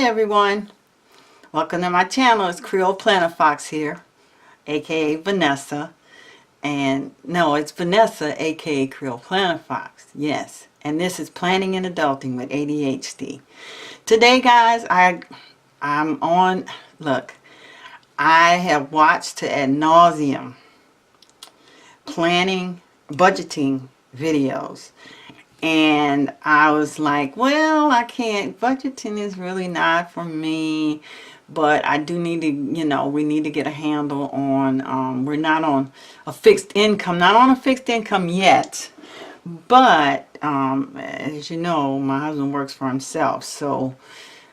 everyone. Welcome to my channel. It's Creole Planner Fox here, aka Vanessa. And no, it's Vanessa, aka Creole Planner Fox. Yes. And this is Planning and Adulting with ADHD. Today, guys, I'm on, look, I have watched to ad nauseum planning, budgeting videos. And I was like, well, I can't, budgeting is really not for me, but I do need to, we need to get a handle on, we're not on a fixed income, not on a fixed income yet, but as you know, my husband works for himself, so,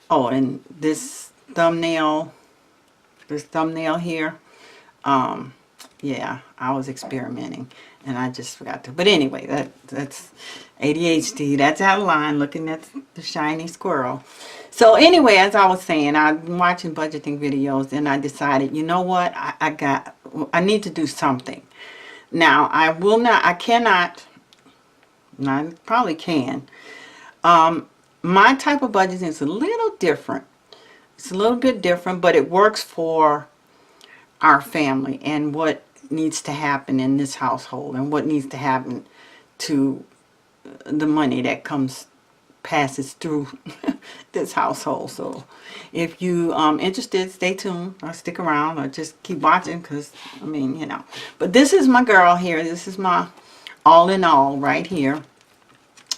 oh, and this thumbnail here, yeah, I was experimenting and I just forgot to. But anyway, that's ADHD. That's out of line, looking at the shiny squirrel. So anyway, as I was saying, I've been watching budgeting videos and I decided, you know what, I need to do something. Now, I probably can. My type of budgeting is a little different. It's a little bit different, but it works for our family and what needs to happen in this household and what needs to happen to the money that passes through this household. So if you interested, stay tuned or stick around or just keep watching, because but this is my girl here. This is my all in all right here.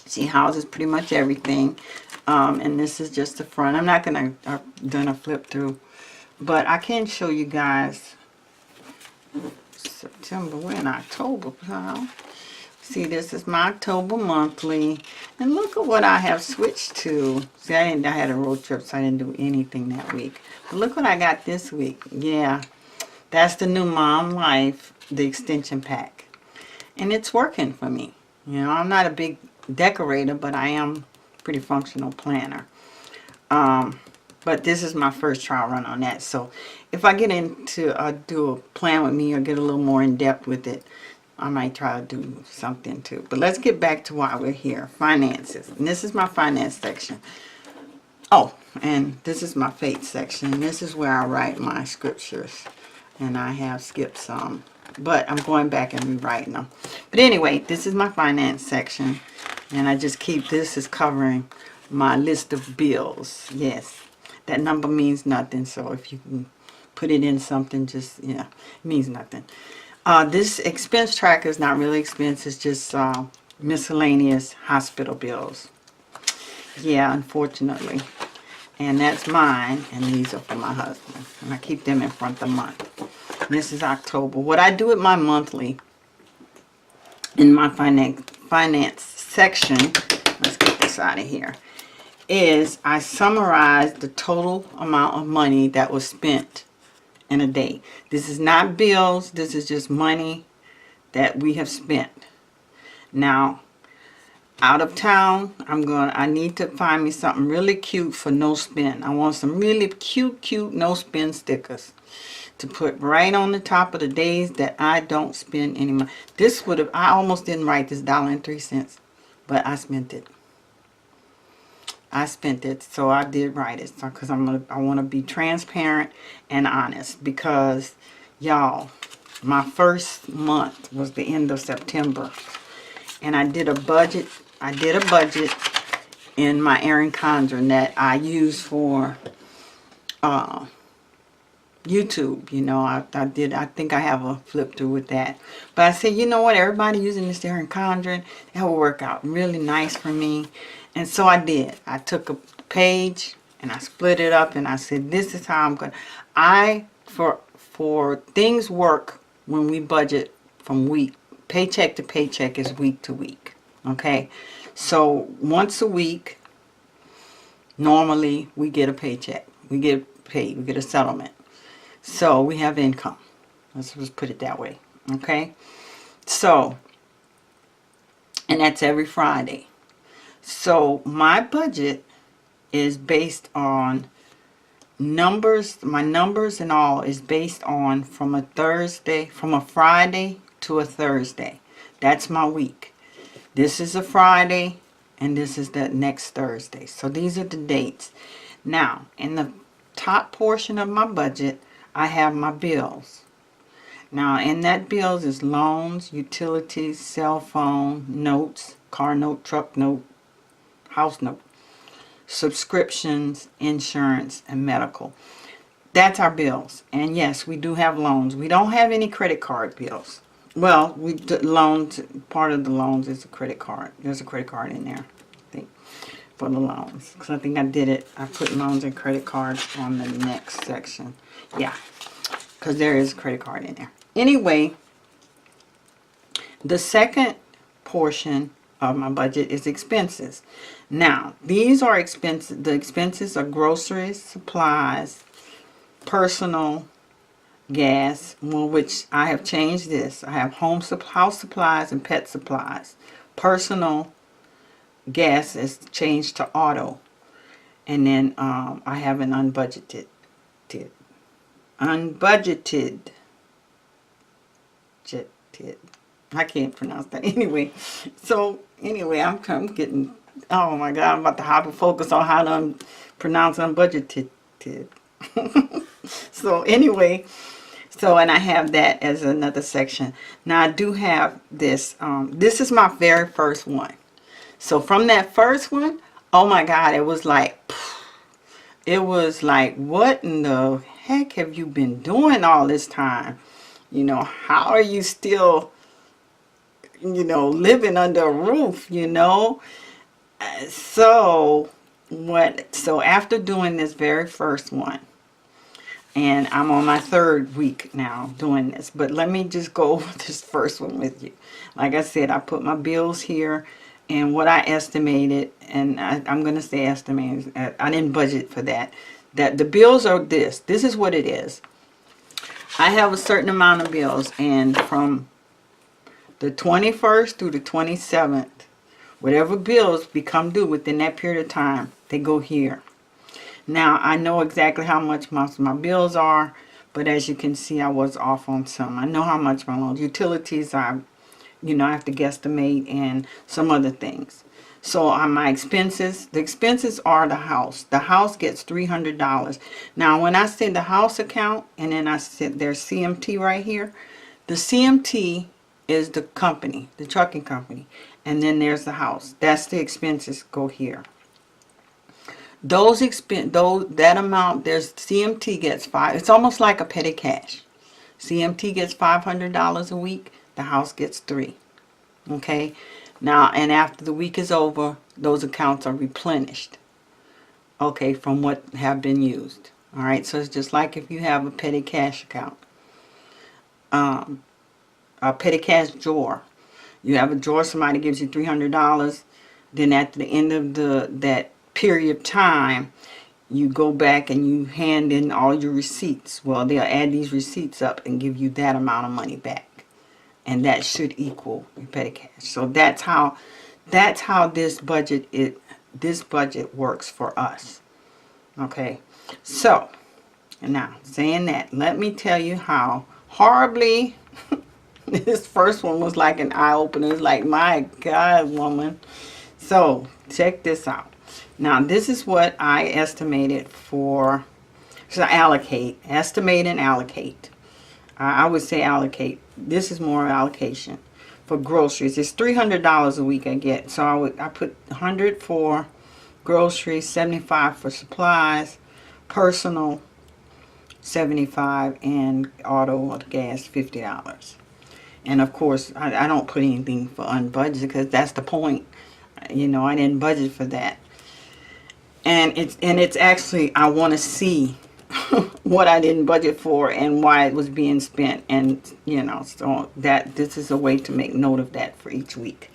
She houses pretty much everything, and this is just the front. I'm not gonna done a flip through, but I can show you guys September, we're in October now. See, this is my October monthly, and look at what I have switched to. See, I had a road trip, so I didn't do anything that week, but look what I got this week. Yeah, that's the new Mom Life, the extension pack, and it's working for me. I'm not a big decorator, but I am a pretty functional planner. But this is my first trial run on that. So if I get into do a plan with me or get a little more in depth with it, I might try to do something too. But let's get back to why we're here. Finances. And this is my finance section. Oh, and this is my faith section. And this is where I write my scriptures. And I have skipped some, but I'm going back and rewriting them. But anyway, this is my finance section. And I just keep this as covering my list of bills. Yes. That number means nothing, so if you can put it in something, just, it means nothing. This expense tracker is not really expense, it's just miscellaneous hospital bills. Yeah, unfortunately. And that's mine, and these are for my husband. And I keep them in front of the month. And this is October. What I do with my monthly, in my finance section, let's get this out of here, is I summarize the total amount of money that was spent in a day. This is not bills, this is just money that we have spent. Now, out of town, I need to find me something really cute for no spend. I want some really cute no spend stickers to put right on the top of the days that I don't spend any money. I almost didn't write this $1.03, but I spent it. So I did write it, because I want to be transparent and honest, because y'all, my first month was the end of September, and I did a budget in my Erin Condren that I use for YouTube. I think I have a flip through with that, but I said, you know what, everybody using this Erin Condren, that will work out really nice for me. And so I did. I took a page and I split it up and I said, this is how I'm going to, for things work when we budget from paycheck to paycheck is week to week. Okay. So once a week, normally we get a paycheck. We get paid. We get a settlement. So we have income. Let's just put it that way. Okay. So, and that's every Friday. So my budget is based on numbers. My numbers and all is based on from a Friday to a Thursday. That's my week. This is a Friday and this is the next Thursday. So these are the dates. Now, in the top portion of my budget, I have my bills. Now, in that bills is loans, utilities, cell phone, notes, car note, truck note, house note, subscriptions, insurance, and medical. That's our bills. And yes, we do have loans. We don't have any credit card bills. Well, loans, part of the loans is a credit card. There's a credit card in there, I think, for the loans. Because I think I did it. I put loans and credit cards on the next section. Yeah, because there is a credit card in there. Anyway, the second portion of my budget is expenses. Now, these are expenses. The expenses are groceries, supplies, personal, gas, which I have changed this. I have house supplies and pet supplies. Personal gas is changed to auto. And then I have an unbudgeted. I can't pronounce that. Anyway, I'm getting, oh my God, I'm about to hyper focus on how to pronounce unbudgeted. So anyway, and I have that as another section. Now I do have this. This is my very first one. So from that first one, oh my God, it was like, what in the heck have you been doing all this time? You know, how are you still, living under a roof, So after doing this very first one, and I'm on my third week now doing this, but let me just go over this first one with you. Like I said, I put my bills here and what I estimated, and I'm going to say estimated. I didn't budget for that. That the bills are this. This is what it is. I have a certain amount of bills, and from the 21st through the 27th, whatever bills become due within that period of time, they go here. Now, I know exactly how much most of my bills are, but as you can see, I was off on some. I know how much my loans, utilities, I have to guesstimate, and some other things. So on my expenses, the expenses are the house. The house gets $300. Now, when I say the house account, and then I said there's CMT right here, the CMT is the company, the trucking company, and then there's the house. That's the expenses go here. That amount, there's CMT gets it's almost like a petty cash. CMT gets $500 a week. The house gets $3. Okay. Now, and after the week is over, those accounts are replenished. Okay, from what have been used. All right. So it's just like if you have a petty cash account, a petty cash drawer. You have a drawer. Somebody gives you $300. Then at the end of that period of time, you go back and you hand in all your receipts. Well, they'll add these receipts up and give you that amount of money back, and that should equal your petty cash. So that's how this budget works for us. Okay, so now saying that, let me tell you how horribly this first one was like an eye opener. It's like, my God, woman. So check this out. Now, this is what I estimated for, so estimate and allocate. I would say allocate. This is more allocation for groceries. It's $300 a week I get. So I put 100 for groceries, 75 for supplies, personal 75, and auto or gas $50. And of course, I don't put anything for unbudgeted because that's the point. I didn't budget for that. And it's actually, I want to see what I didn't budget for and why it was being spent. And, so this is a way to make note of that for each week.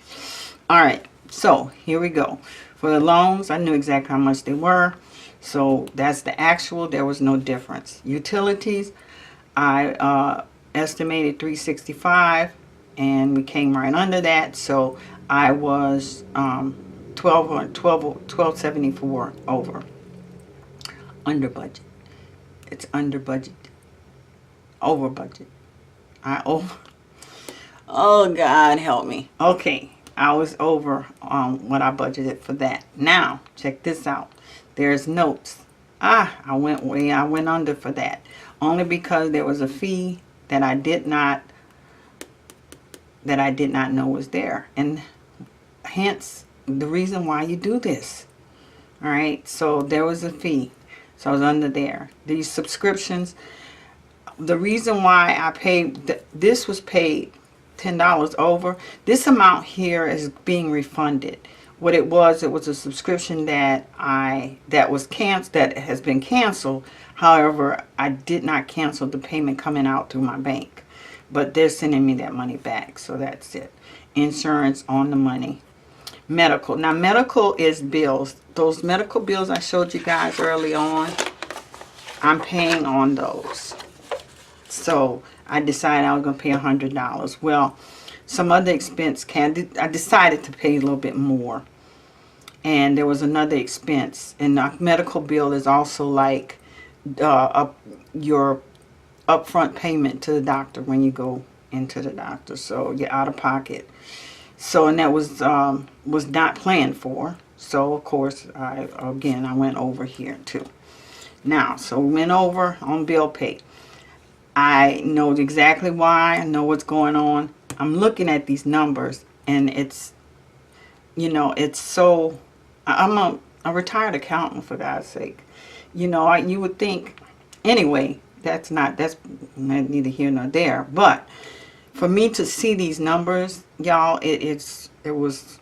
All right. So here we go. For the loans, I knew exactly how much they were. So that's the actual. There was no difference. Utilities, I estimated $365, and we came right under that. So I was $1274 over. Under budget. It's under budget. Over budget. Oh God, help me. Okay, I was over what I budgeted for that. Now, check this out. There's notes. I went under for that. Only because there was a fee that I did not know was there. And hence the reason why you do this. All right, so there was a fee. So I was under there. These subscriptions, the reason why I paid, this was paid $10 over. This amount here is being refunded. What it was a subscription that has been canceled. However, I did not cancel the payment coming out through my bank. But they're sending me that money back. So that's it. Insurance on the money. Medical. Now, medical is bills. Those medical bills I showed you guys early on, I'm paying on those. So I decided I was going to pay $100. Well, some other expense I decided to pay a little bit more. And there was another expense. And the medical bill is also like your upfront payment to the doctor when you go into the doctor. So you're out of pocket. So, and that was not planned for. So, of course, I went over here too. Now, so we went over on bill pay. I know exactly why. I know what's going on. I'm looking at these numbers, and it's, it's so, I'm a retired accountant, for God's sake. You would think, anyway, that's neither here nor there. But for me to see these numbers, y'all, it was,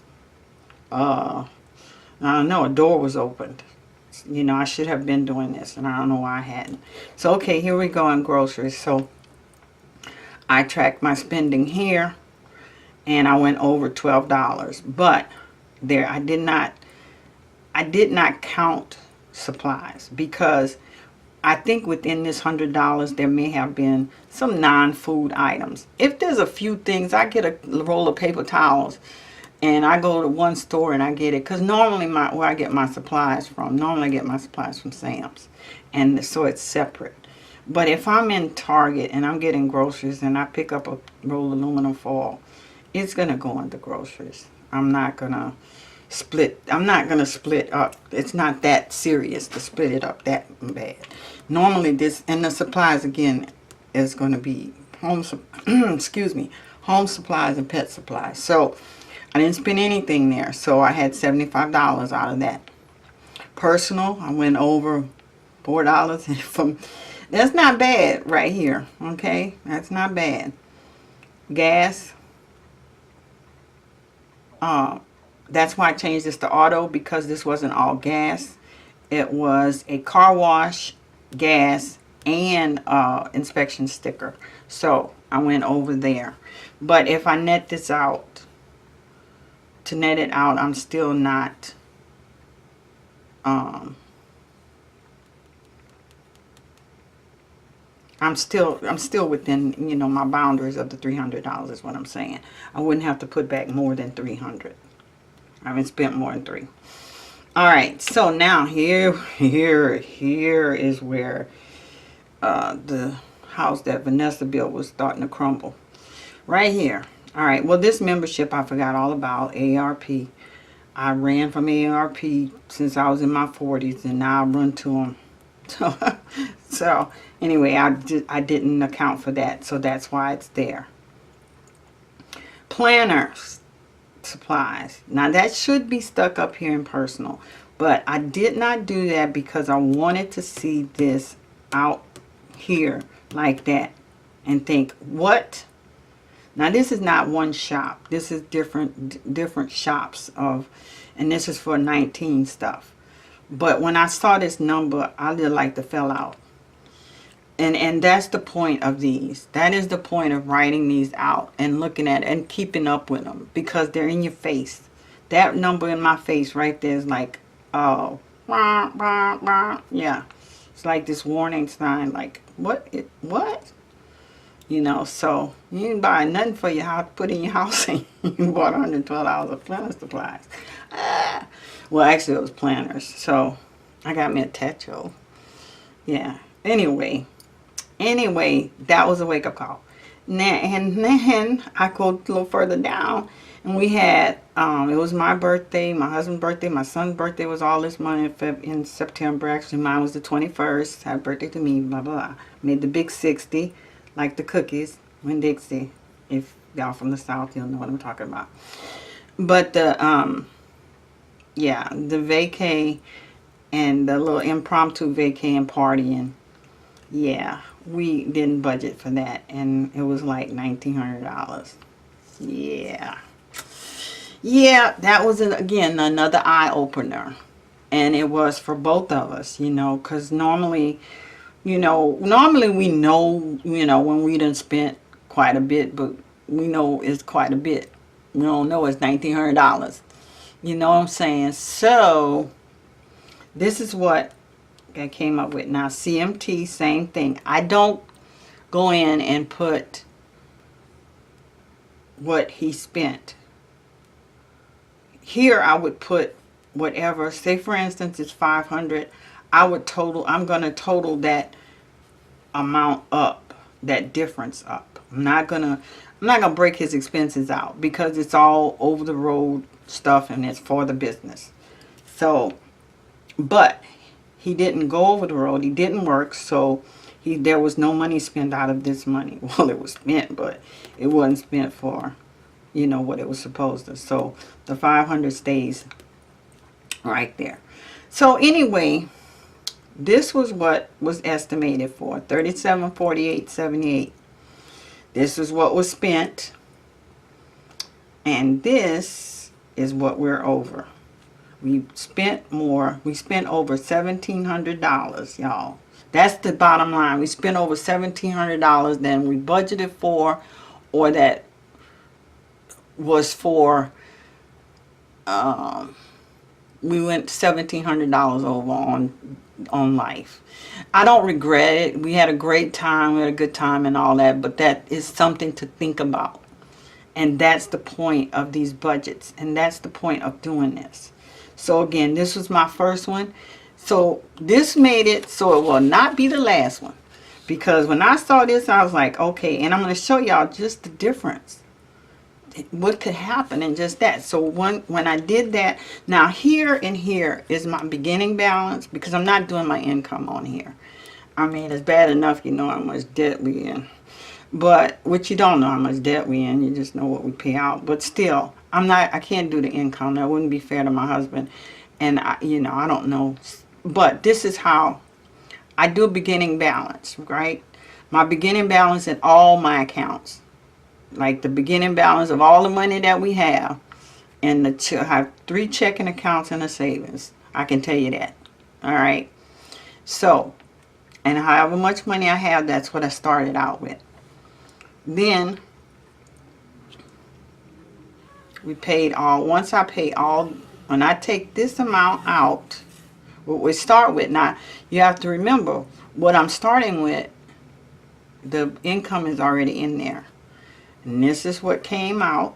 I don't know, a door was opened. I should have been doing this, and I don't know why I hadn't. So, okay, here we go on groceries. So, I tracked my spending here, and I went over $12. But there, I did not count supplies, because I think within this $100 there may have been some non-food items. If there's a few things, I get a roll of paper towels and I go to one store and I get it, because normally where I get my supplies from, I get my supplies from Sam's, and so it's separate. But if I'm in Target and I'm getting groceries and I pick up a roll of aluminum foil, it's gonna go into groceries. I'm not gonna split up. It's not that serious to split it up that bad. Normally this, and the supplies again is going to be home supplies and pet supplies. So I didn't spend anything there. So I had $75 out of that. Personal, I went over $4 from, that's not bad right here. Okay, that's not bad. Gas, that's why I changed this to auto, because this wasn't all gas. It was a car wash, gas, and inspection sticker. So I went over there. But if I net this out, to net it out, I'm still not, I'm still within, my boundaries of the $300 is what I'm saying. I wouldn't have to put back more than $300. I haven't spent more than $300. All right, so now here is where the house that Vanessa built was starting to crumble. Right here. All right, well, this membership I forgot all about, AARP. I ran from AARP since I was in my 40s, and now I run to them. So anyway, I didn't account for that, so that's why it's there. Planners. Supplies. Now that should be stuck up here in personal, but I did not do that because I wanted to see this out here like that and think, what? Now this is not one shop. This is different shops of, and this is for 19 stuff. But when I saw this number, I just like to fell out. And that's the point of these. That is the point of writing these out and looking at it and keeping up with them, because they're in your face. That number in my face right there is like, oh, yeah. It's like this warning sign, like, what? So you didn't buy nothing for your house, put in your house, and you bought $112 of planner supplies. Well, actually, it was planners. So I got me a Techo. Yeah. Anyway, that was a wake-up call. And then I go a little further down, And we had, it was my birthday, my husband's birthday, my son's birthday was all this month in September. Actually, mine was the 21st. Happy birthday to me, blah, blah, blah. Made the big 60, like the cookies, Winn-Dixie. If y'all from the South, you'll know what I'm talking about. But yeah, the vacay and the little impromptu vacay and partying, yeah, we didn't budget for that. And it was like $1,900. Yeah. Yeah, that was, again, another eye-opener. And it was for both of us, you know, because normally we know, when we done spent quite a bit, but we know it's quite a bit. We don't know it's $1,900. You know what I'm saying? So, this is what I came up with. Now, CMT, same thing. I don't go in and put what he spent. Here, I would put whatever. Say, for instance, it's $500. I'm going to total that amount up, that difference up. I'm not gonna break his expenses out because it's all over the road stuff and it's for the business. So, but he didn't go over the road. He didn't work, so there was no money spent out of this money. Well, it was spent, but it wasn't spent for, what it was supposed to. So the 500 stays right there. So anyway, this was what was estimated for, $37.48.78. This is what was spent, and this is what we're over. We spent more. We spent over $1,700, y'all. That's the bottom line. We spent over $1,700 than we budgeted for, or that was for. We went $1,700 over on life. I don't regret it. We had a great time. We had a good time and all that, but that is something to think about. And that's the point of these budgets. And that's the point of doing this. So again, this was my first one. So this made it so it will not be the last one. Because when I saw this, I was like, okay, and I'm going to show y'all just the difference. What could happen in just that. So when I did that, now here and here is my beginning balance, because I'm not doing my income on here. I mean, it's bad enough you know how much debt we in, but which you don't know how much debt we in, you just know what we pay out. But still, I can't do the income. That wouldn't be fair to my husband, and I don't know. But this is how I do a beginning balance, right? My beginning balance in all my accounts. Like the beginning balance of all the money that we have, and I have 3 checking accounts and a savings. I can tell you that. All right. So, and however much money I have, that's what I started out with. Then we paid all. Once I pay all, when I take this amount out, what we start with. Now you have to remember what I'm starting with. The income is already in there. And this is what came out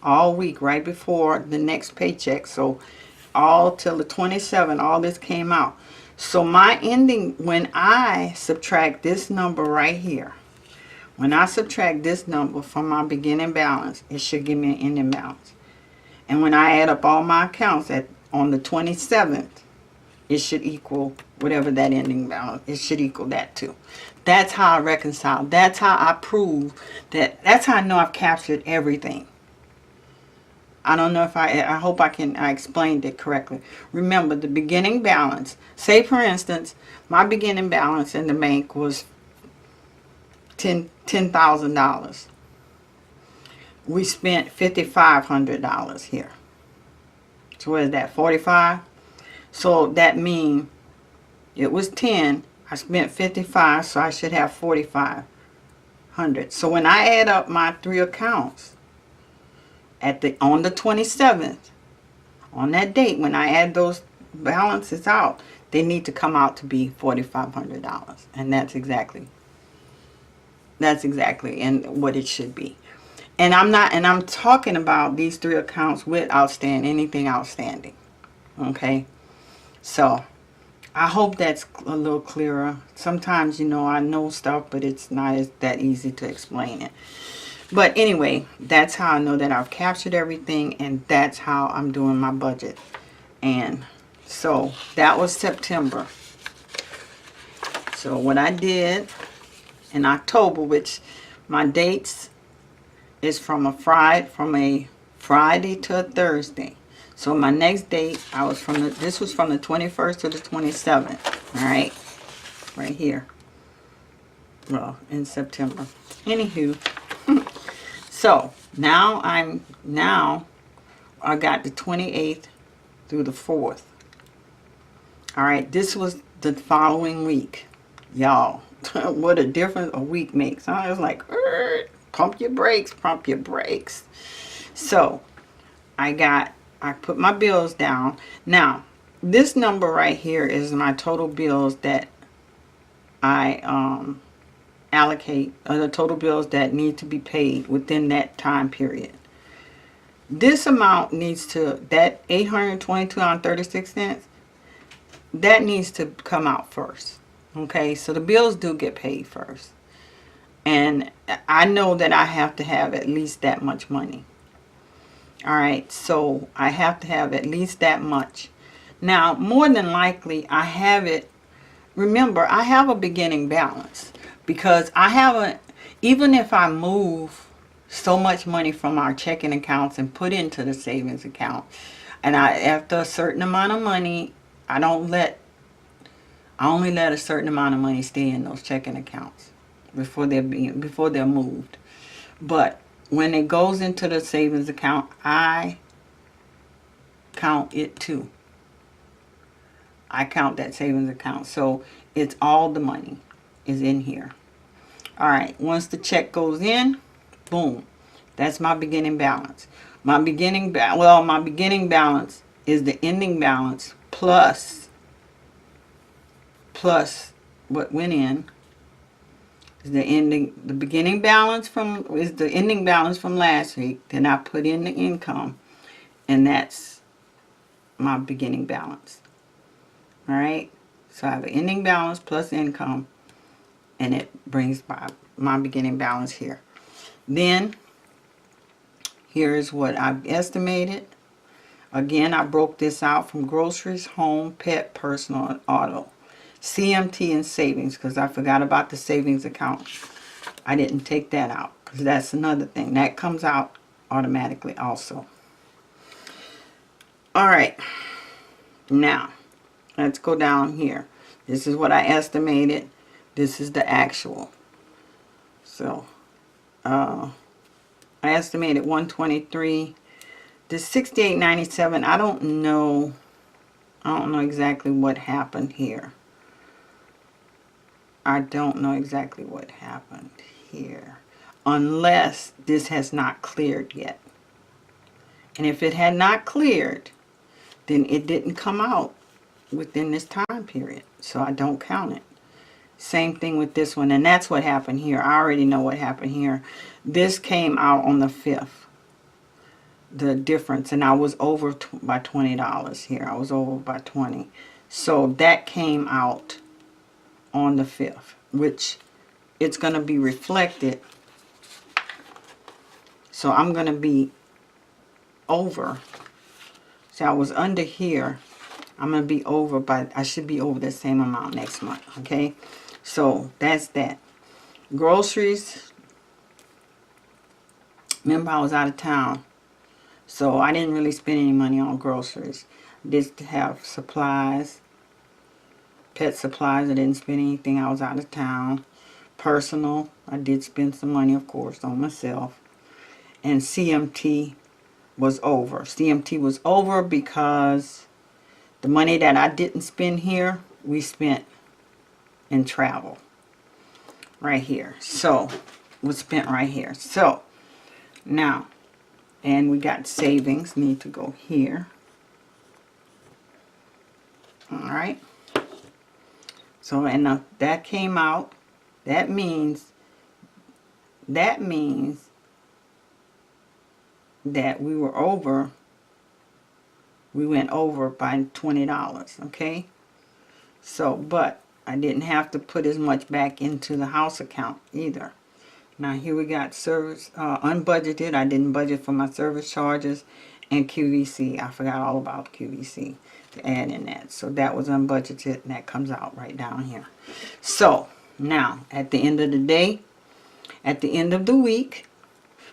all week right before the next paycheck. So all till the 27th, all this came out. So my ending, when I subtract this number right here, when I subtract this number from my beginning balance, it should give me an ending balance. And when I add up all my accounts on the 27th, it should equal whatever that ending balance, it should equal that too. That's how I reconcile. That's how I prove that. That's how I know I've captured everything. I don't know if I hope I explained it correctly. Remember the beginning balance. Say for instance, my beginning balance in the bank was $10,000. We spent $5,500 here. So what is that? 45. So that means it was 10. I spent 55, so I should have 4,500. So when I add up my 3 accounts on the 27th, on that date, when I add those balances out, they need to come out to be $4,500, and that's exactly and what it should be. And I'm talking about these 3 accounts with anything outstanding. Okay, so I hope that's a little clearer. Sometimes, I know stuff, but it's not that easy to explain it. But anyway, that's how I know that I've captured everything, and that's how I'm doing my budget. And so that was September. So what I did in October, which my dates is from a Friday to a Thursday. So my next date, this was from the 21st to the 27th. All right, right here. Well, in September. Anywho, so now I got the 28th through the 4th. All right, this was the following week, y'all. What a difference a week makes. I was like, pump your brakes, pump your brakes. So I put my bills down. Now, this number right here is my total bills that I allocate, the total bills that need to be paid within that time period. This amount needs to, that $822.36, that needs to come out first. Okay, so the bills do get paid first. And I know that I have to have at least that much money. All right, so I have to have at least that much. Now, more than likely, I have it. Remember, I have a beginning balance because I haven't, even if I move so much money from our checking accounts and put into the savings account, and after a certain amount of money, I only let a certain amount of money stay in those checking accounts before they're moved. But when it goes into the savings account, I count it too. I count that savings account. So it's all the money is in here. All right. Once the check goes in, boom. That's my beginning balance. My beginning balance is the ending balance plus what went in. The beginning balance is the ending balance from last week. Then I put in the income, and that's my beginning balance. All right, so I have an ending balance plus income, and it brings my beginning balance here. Then here is what I've estimated. Again, I broke this out from groceries, home, pet, personal, and auto. CMT and savings, because I forgot about the savings account. I didn't take that out because that's another thing. That comes out automatically also. All right. Now, let's go down here. This is what I estimated. This is the actual. So, I estimated 123. This 68.97, I don't know exactly what happened here. I don't know exactly what happened here, unless this has not cleared yet. And if it had not cleared, then it didn't come out within this time period, so I don't count it. Same thing with this one, and that's what happened here. I already know what happened here. This came out on the 5th, the difference, and I was over by $20 here. I was over by 20. So that came out on the 5th, which it's going to be reflected. So I'm going to be over. So I was under here. I'm going to be over I should be over the same amount next month. Okay. So that's that. Groceries. Remember, I was out of town. So I didn't really spend any money on groceries. Just have supplies. Pet supplies, I didn't spend anything. I was out of town. Personal, I did spend some money, of course, on myself. And CMT was over. CMT was over because the money that I didn't spend here, we spent in travel. Right here. So, was spent right here. So, now, and we got savings. Need to go here. Alright. So, and that came out. That means that we were over. We went over by $20. Okay. So, but I didn't have to put as much back into the house account either. Now here we got service, unbudgeted. I didn't budget for my service charges and QVC. I forgot all about QVC to add in that. So that was unbudgeted, and that comes out right down here. So now at the end of the day, at the end of the week,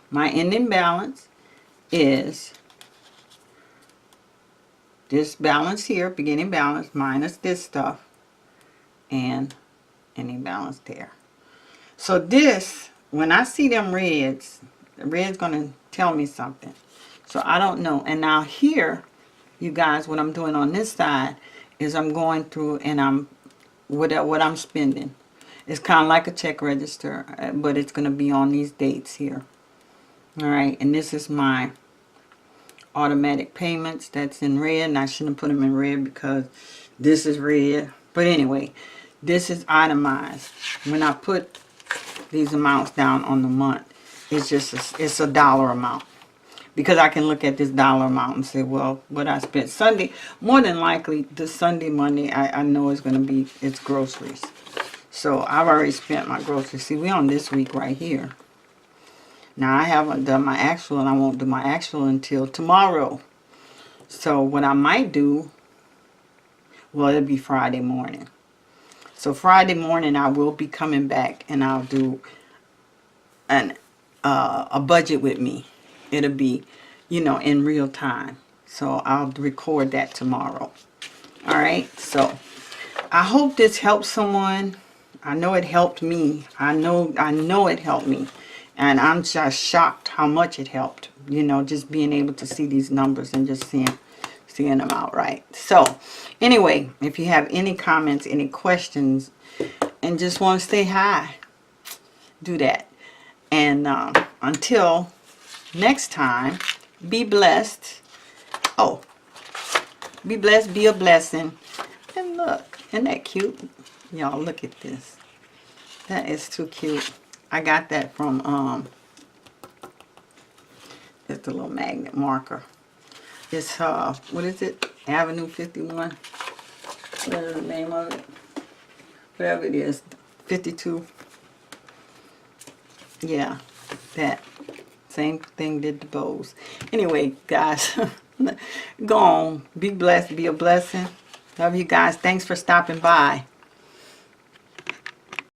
my ending balance is this balance here, beginning balance, minus this stuff, and ending balance there. So this, when I see them reds, the red's going to tell me something. So I don't know. And now here, you guys, what I'm doing on this side is I'm going through and I'm, what I'm spending. It's kind of like a check register, but it's going to be on these dates here. All right, and this is my automatic payments. That's in red, and I shouldn't put them in red because this is red. But anyway, this is itemized. When I put these amounts down on the month, it's just it's a dollar amount, because I can look at this dollar amount and say, well, what I spent Sunday, more than likely the Sunday money I know is going to be it's groceries. So I've already spent my groceries. See, we're on this week right here. Now I haven't done my actual, and I won't do my actual until tomorrow. So what I might do, well, it'll be Friday morning. So Friday morning I will be coming back and I'll do a budget with me. It'll be, you know, in real time. So I'll record that tomorrow. All right. So I hope this helps someone. I know it helped me. I know it helped me. And I'm just shocked how much it helped. You know, just being able to see these numbers and just seeing them outright. So anyway, if you have any comments, any questions, and just want to say hi, do that. And until next time, be blessed. Oh, be blessed, be a blessing. And look, isn't that cute? Y'all, look at this. That is too cute. I got that from it's the little magnet marker. It's what is it? Avenue 51. What is the name of it? Whatever it is. 52. Yeah, that. Same thing did the bows. Anyway, guys, go on. Be blessed. Be a blessing. Love you guys. Thanks for stopping by.